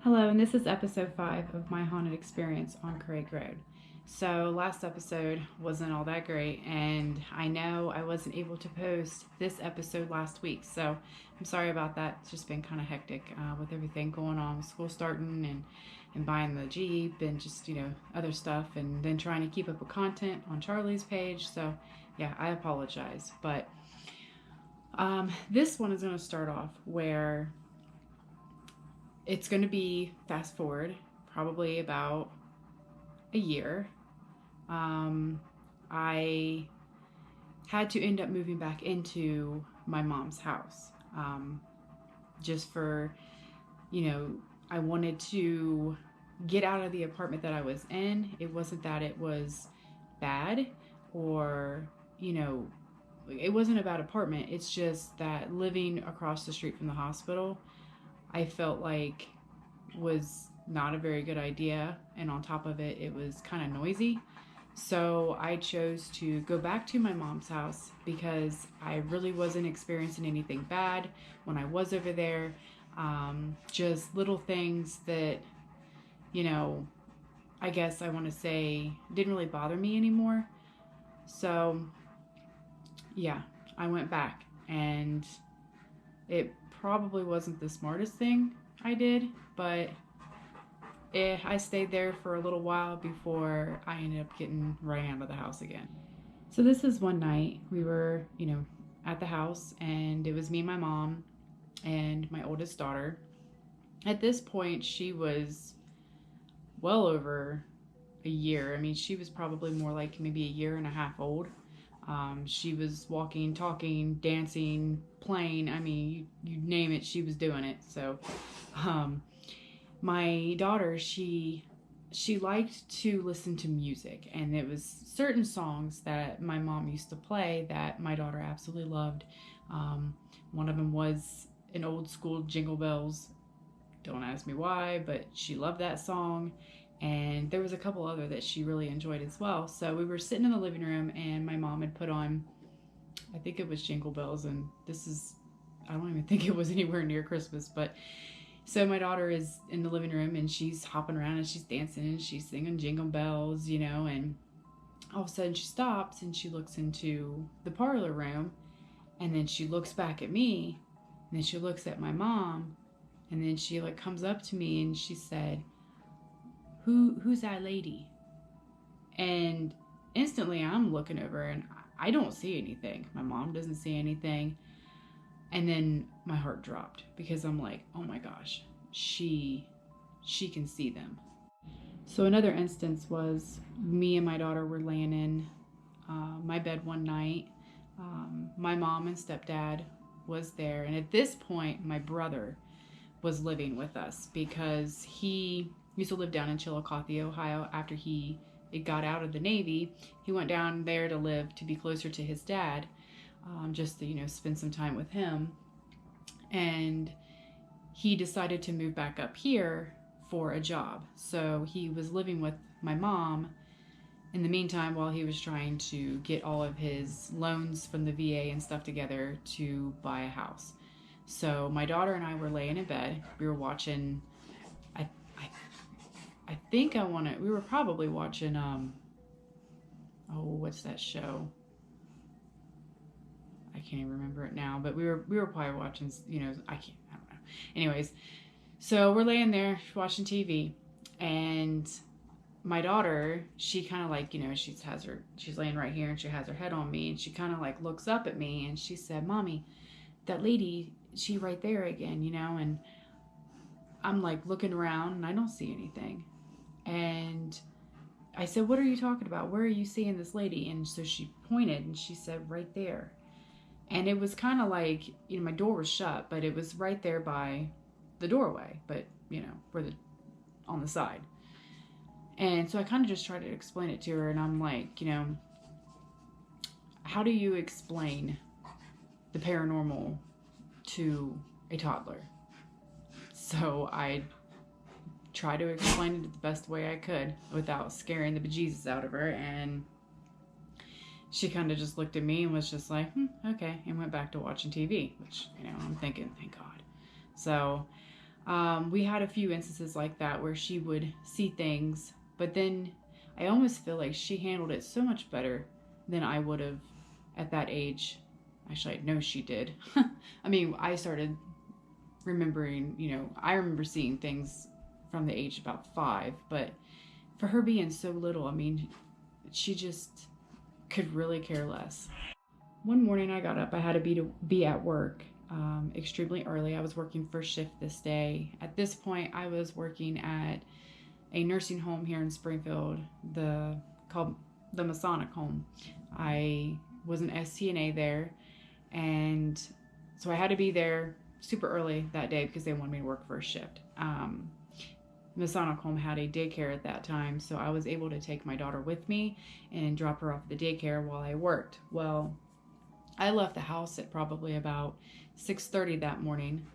Hello, and this is episode 5 of my haunted experience on Craig Road. So, last episode wasn't all that great, and I know I wasn't able to post this episode last week, so I'm sorry about that. It's just been kind of hectic with everything going on with school starting and buying the Jeep and just, other stuff, and then trying to keep up with content on Charlie's page. So, yeah, I apologize. But this one is going to start off where it's going to be fast forward probably about a year. I had to end up moving back into my mom's house just for, you know, I wanted to get out of the apartment that I was in. It wasn't that it was bad or, you know, it wasn't a bad apartment. It's just that living across the street from the hospital, I felt like was not a very good idea. And on top of it, it was kind of noisy. So I chose to go back to my mom's house because I really wasn't experiencing anything bad when I was over there. Just little things that, you know, I guess I want to say didn't really bother me anymore. So, yeah, I went back and it probably wasn't the smartest thing I did, but I stayed there for a little while before I ended up getting right out of the house again. So this is one night we were, at the house, and it was me and my mom and my oldest daughter. At this point, she was well over a year. I mean, she was probably more like maybe a year and a half old. She was walking, talking, dancing, playing. I mean, you name it, she was doing it. So, my daughter, she liked to listen to music, and it was certain songs that my mom used to play that my daughter absolutely loved. One of them was an old school Jingle Bells. Don't ask me why, but she loved that song. And there was a couple other that she really enjoyed as well. So we were sitting in the living room, and my mom had put on, I think it was Jingle Bells, and I don't even think it was anywhere near Christmas, but so my daughter is in the living room, and she's hopping around and she's dancing and she's singing Jingle Bells, and all of a sudden she stops and she looks into the parlor room, and then she looks back at me, and then she looks at my mom, and then she like comes up to me and she said, who's that lady? And instantly I'm looking over and I don't see anything. My mom doesn't see anything. And then my heart dropped because I'm like, oh my gosh, she can see them. So another instance was me and my daughter were laying in my bed one night. My mom and stepdad was there, and at this point my brother was living with us because he used to live down in Chillicothe, Ohio. After he got out of the Navy, he went down there to live to be closer to his dad, just to spend some time with him. And he decided to move back up here for a job. So he was living with my mom in the meantime while he was trying to get all of his loans from the VA and stuff together to buy a house. So my daughter and I were laying in bed. We were watching, I think we were probably watching, what's that show? I can't even remember it now, but we were probably watching, I don't know. Anyways, so we're laying there watching TV, and my daughter, she kind of like, she's laying right here and she has her head on me, and she kind of like looks up at me and she said, "Mommy, that lady, she right there again," and I'm like looking around and I don't see anything. And I said, "What are you talking about? Where are you seeing this lady?" And so she pointed and she said, "Right there." And it was kind of like, my door was shut, but it was right there by the doorway, but, where on the side. And so I kind of just tried to explain it to her, and I'm like, how do you explain the paranormal to a toddler? So I tried to explain it the best way I could without scaring the bejesus out of her, and she kind of just looked at me and was just like, okay, and went back to watching TV, which, I'm thinking, thank God. So We had a few instances like that where she would see things, but then I almost feel like she handled it so much better than I would have at that age. Actually, I know she did. I mean, I started remembering, I remember seeing things from the age of about 5, but for her being so little, I mean, she just could really care less. One morning I got up, I had to be at work extremely early. I was working first shift this day. At this point, I was working at a nursing home here in Springfield, called the Masonic Home. I was an STNA there, and so I had to be there super early that day because they wanted me to work first shift. Masonic Home had a daycare at that time, so I was able to take my daughter with me and drop her off at the daycare while I worked. Well, I left the house at probably about 6:30 that morning,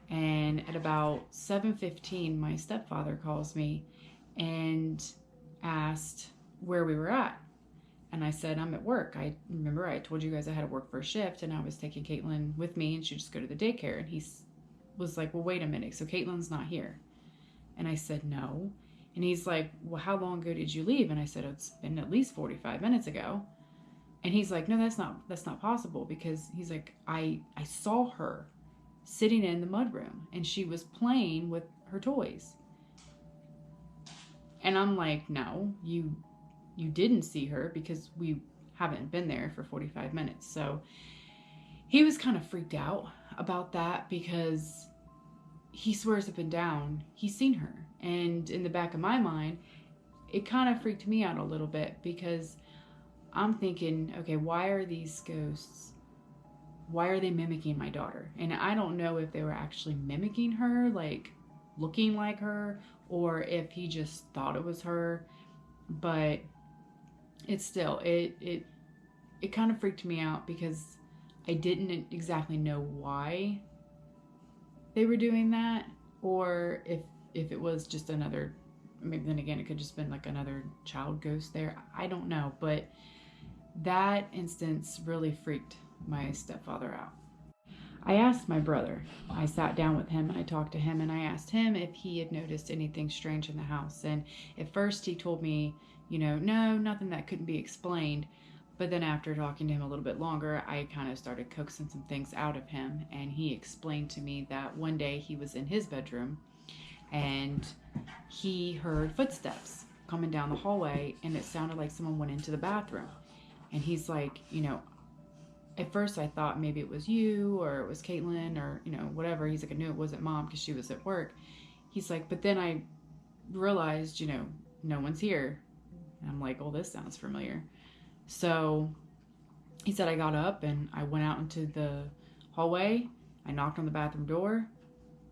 and at about 7:15 my stepfather calls me and asked where we were at. And I said, I'm at work. I remember I told you guys I had to work for a shift, and I was taking Caitlin with me, and she'd just go to the daycare. And he was like, well, wait a minute, so Caitlin's not here? And I said, no. And he's like, well, how long ago did you leave? And I said, it's been at least 45 minutes ago. And he's like, no, that's not possible, because he's like, I saw her sitting in the mudroom and she was playing with her toys. And I'm like, no, you didn't see her, because we haven't been there for 45 minutes. So he was kind of freaked out about that, because he swears up and down he's seen her. And in the back of my mind, it kind of freaked me out a little bit, because I'm thinking, okay, why are these ghosts, why are they mimicking my daughter? And I don't know if they were actually mimicking her, like looking like her, or if he just thought it was her. But it's still, it kind of freaked me out, because I didn't exactly know why they were doing that, or if it was just another, maybe then again, it could just been like another child ghost there. I don't know, but that instance really freaked my stepfather out. I asked my brother, I sat down with him and I talked to him, and I asked him if he had noticed anything strange in the house. And at first he told me, no, nothing that couldn't be explained. But then after talking to him a little bit longer, I kind of started coaxing some things out of him. And he explained to me that one day he was in his bedroom and he heard footsteps coming down the hallway, and it sounded like someone went into the bathroom. And he's like, at first I thought maybe it was you, or it was Caitlin, or, whatever. He's like, I knew it wasn't Mom because she was at work. He's like, but then I realized, no one's here. And I'm like, oh, this sounds familiar. So he said, I got up and I went out into the hallway. I knocked on the bathroom door.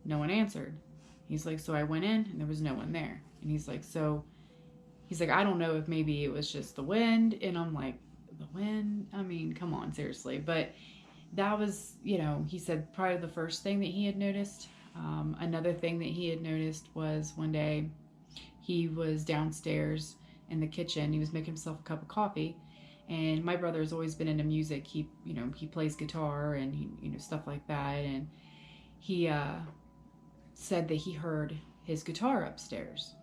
No one answered. He's like, so I went in and there was no one there. And he's like, I don't know if maybe it was just the wind. And I'm like, the wind? I mean, come on, seriously. But that was, he said probably the first thing that he had noticed. Another thing that he had noticed was one day he was downstairs in the kitchen. He was making himself a cup of coffee. And my brother's always been into music. He plays guitar and stuff like that. And he said that he heard his guitar upstairs.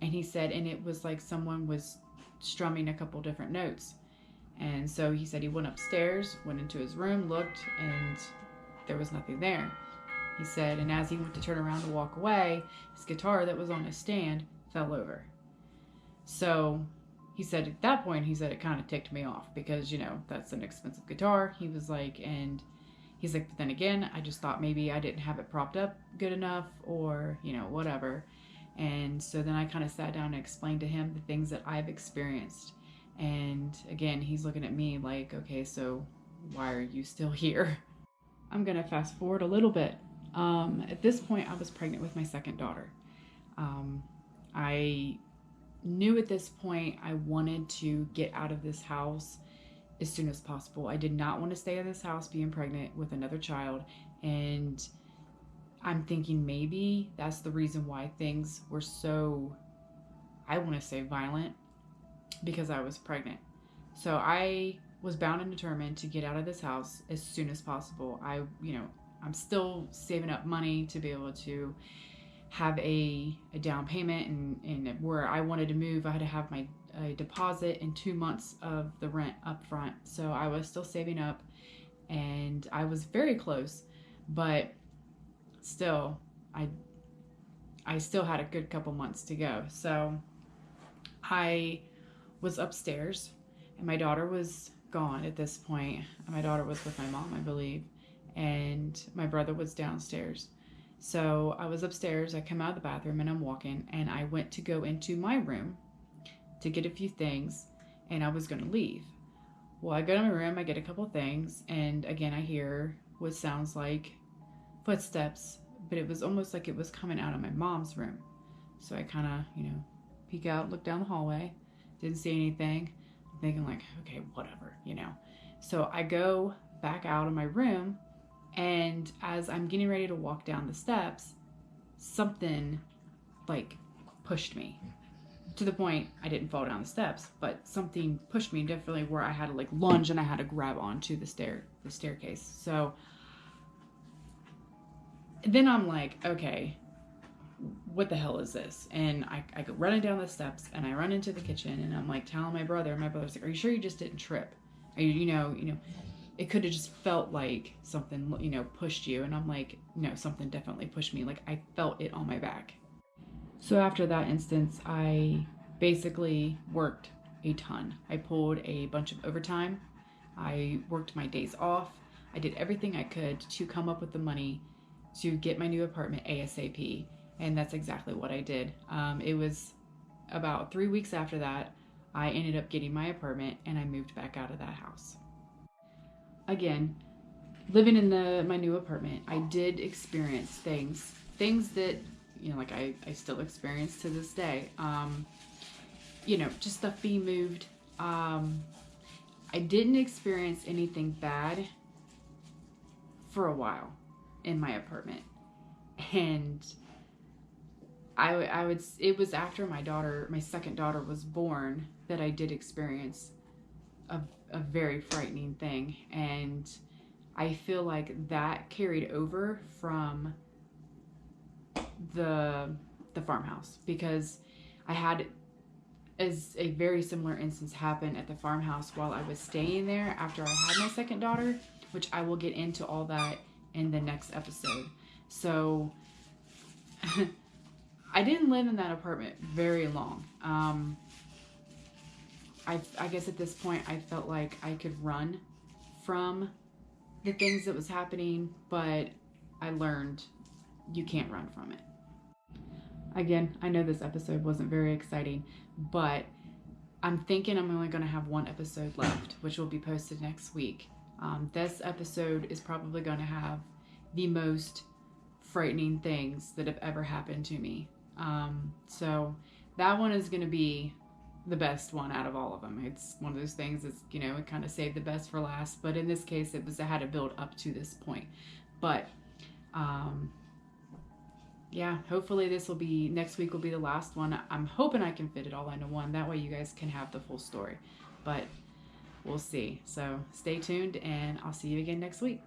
And he said, and it was like someone was strumming a couple different notes. And so he said he went upstairs, went into his room, looked, and there was nothing there. He said, and as he went to turn around to walk away, his guitar that was on a stand fell over. So he said at that point, it kind of ticked me off, because, that's an expensive guitar. He was like, and he's like, but then again, I just thought maybe I didn't have it propped up good enough, or, whatever. And so then I kind of sat down and explained to him the things that I've experienced. And again, he's looking at me like, okay, so why are you still here? I'm going to fast forward a little bit. At this point, I was pregnant with my second daughter. I knew at this point I wanted to get out of this house as soon as possible. I did not want to stay in this house being pregnant with another child. And I'm thinking maybe that's the reason why things were so, I want to say, violent, because I was pregnant. So I was bound and determined to get out of this house as soon as possible. I I'm still saving up money to be able to have a down payment, and where I wanted to move, I had to have my deposit and 2 months of the rent up front. So I was still saving up, and I was very close, but still, I still had a good couple months to go. So I was upstairs, and my daughter was gone at this point. My daughter was with my mom, I believe, and my brother was downstairs. So I was upstairs. I come out of the bathroom and I'm walking, and I went to go into my room to get a few things, and I was going to leave. Well, I go to my room, I get a couple things, and again, I hear what sounds like footsteps, but it was almost like it was coming out of my mom's room. So I kind of, peek out, look down the hallway, didn't see anything. I'm thinking like, okay, whatever, So I go back out of my room, and as I'm getting ready to walk down the steps, something like pushed me. To the point I didn't fall down the steps, but something pushed me definitely where I had to like lunge and I had to grab onto the staircase. So then I'm like, okay, what the hell is this? And I go running down the steps, and I run into the kitchen, and I'm like telling my brother, and my brother's like, are you sure you just didn't trip? Are you, it could have just felt like something, pushed you. And I'm like, no, something definitely pushed me. Like, I felt it on my back. So after that instance, I basically worked a ton. I pulled a bunch of overtime. I worked my days off. I did everything I could to come up with the money to get my new apartment ASAP. And that's exactly what I did. It was about 3 weeks after that, I ended up getting my apartment, and I moved back out of that house. Again, living in my new apartment, I did experience things that, like I still experience to this day. Just stuff being moved. I didn't experience anything bad for a while in my apartment. And it was after my second daughter was born, that I did experience a very frightening thing. And I feel like that carried over from the farmhouse, because I had as a very similar instance happen at the farmhouse while I was staying there after I had my second daughter, which I will get into all that in the next episode. So I didn't live in that apartment very long. I guess at this point I felt like I could run from the things that was happening, but I learned you can't run from it. Again, I know this episode wasn't very exciting, but I'm thinking I'm only going to have one episode left, which will be posted next week. This episode is probably going to have the most frightening things that have ever happened to me. So that one is going to be the best one out of all of them. It's one of those things that's, it kind of saved the best for last, but in this case, I had to build up to this point. But, yeah, hopefully next week will be the last one. I'm hoping I can fit it all into one. That way you guys can have the full story, but we'll see. So stay tuned, and I'll see you again next week.